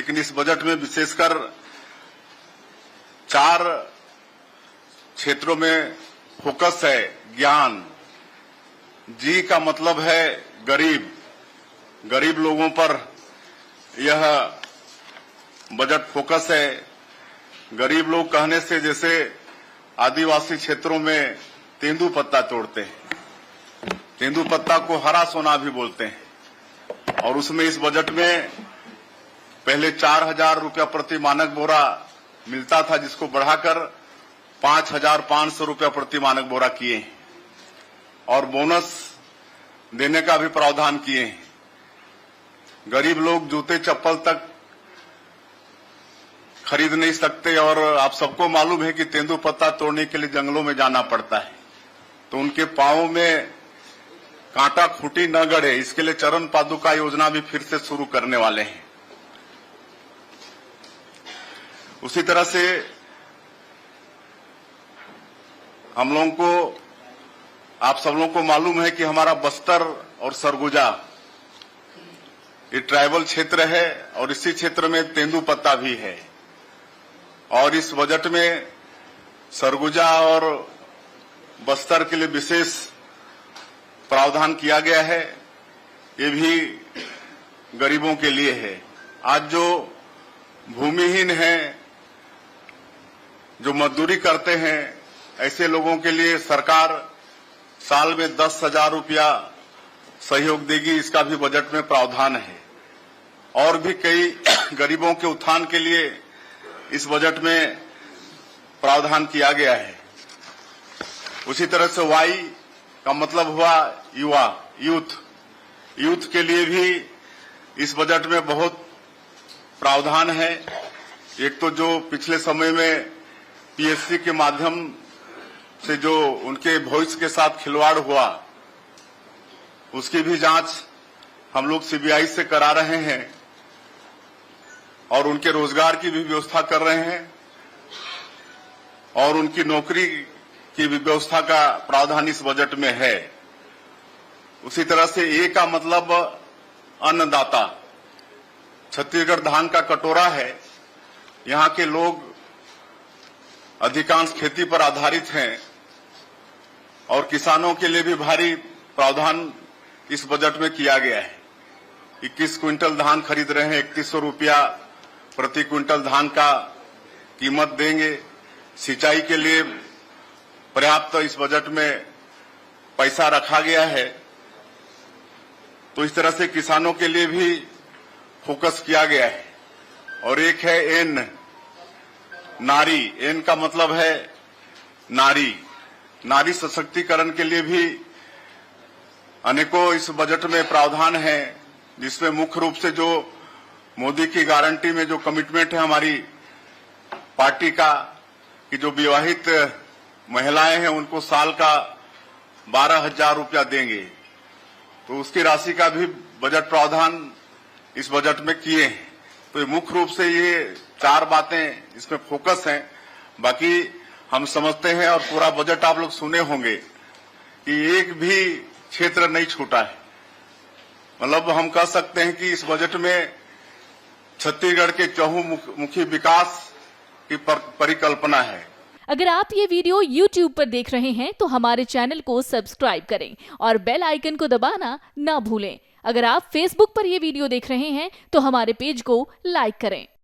लेकिन इस बजट में विशेषकर 4 क्षेत्रों में फोकस है। ज्ञान, जी का मतलब है गरीब, गरीब लोगों पर यह बजट फोकस है। गरीब लोग कहने से जैसे आदिवासी क्षेत्रों में तेंदुपत्ता तोड़ते हैं, तेंदुपत्ता को हरा सोना भी बोलते हैं, और उसमें इस बजट में पहले 4,000 रुपया प्रति मानक बोरा मिलता था, जिसको बढ़ाकर 5,500 रुपया प्रति मानक बोरा किए और बोनस देने का भी प्रावधान किए हैं। गरीब लोग जूते चप्पल तक खरीद नहीं सकते और आप सबको मालूम है कि तेंदुपत्ता तोड़ने के लिए जंगलों में जाना पड़ता है, तो उनके पांवों में कांटा खूंटी न गड़े, इसके लिए चरण पादुका योजना भी फिर से शुरू करने वाले हैं। उसी तरह से हम लोगों को, आप सब लोगों को मालूम है कि हमारा बस्तर और सरगुजा ये ट्राइबल क्षेत्र है और इसी क्षेत्र में तेंदुपत्ता भी है, और इस बजट में सरगुजा और बस्तर के लिए विशेष प्रावधान किया गया है। ये भी गरीबों के लिए है। आज जो भूमिहीन हैं, जो मजदूरी करते हैं, ऐसे लोगों के लिए सरकार साल में 10,000 रुपया सहयोग देगी, इसका भी बजट में प्रावधान है। और भी कई गरीबों के उत्थान के लिए इस बजट में प्रावधान किया गया है। उसी तरह से वाई का मतलब हुआ युवा, यूथ के लिए भी इस बजट में बहुत प्रावधान है। एक तो जो पिछले समय में पीएससी के माध्यम से जो उनके भविष्य के साथ खिलवाड़ हुआ, उसकी भी जांच हम लोग सीबीआई से करा रहे हैं और उनके रोजगार की भी व्यवस्था कर रहे हैं और उनकी नौकरी की भी व्यवस्था का प्रावधान इस बजट में है। उसी तरह से ए का मतलब अन्नदाता, छत्तीसगढ़ धान का कटोरा है। यहाँ के लोग अधिकांश खेती पर आधारित हैं और किसानों के लिए भी भारी प्रावधान इस बजट में किया गया है। 21 क्विंटल धान खरीद रहे हैं, 3100 रुपया प्रति क्विंटल धान का कीमत देंगे। सिंचाई के लिए पर्याप्त इस बजट में पैसा रखा गया है। तो इस तरह से किसानों के लिए भी फोकस किया गया है। और एक है एन, नारी, एन का मतलब है नारी, नारी सशक्तिकरण के लिए भी अनेकों इस बजट में प्रावधान है, जिसमें मुख्य रूप से जो मोदी की गारंटी में जो कमिटमेंट है हमारी पार्टी का, कि जो विवाहित महिलाएं हैं उनको साल का 12,000 रुपया देंगे, तो उसकी राशि का भी बजट प्रावधान इस बजट में किए हैं। तो मुख्य रूप से ये 4 बातें इसमें फोकस हैं। बाकी हम समझते हैं और पूरा बजट आप लोग सुने होंगे कि एक भी क्षेत्र नहीं छूटा है। मतलब हम कह सकते हैं कि इस बजट में छत्तीसगढ़ के चहुमुखी विकास की परिकल्पना है। अगर आप ये वीडियो YouTube पर देख रहे हैं तो हमारे चैनल को सब्सक्राइब करें और बेल आइकन को दबाना ना भूलें। अगर आप Facebook पर ये वीडियो देख रहे हैं तो हमारे पेज को लाइक करें।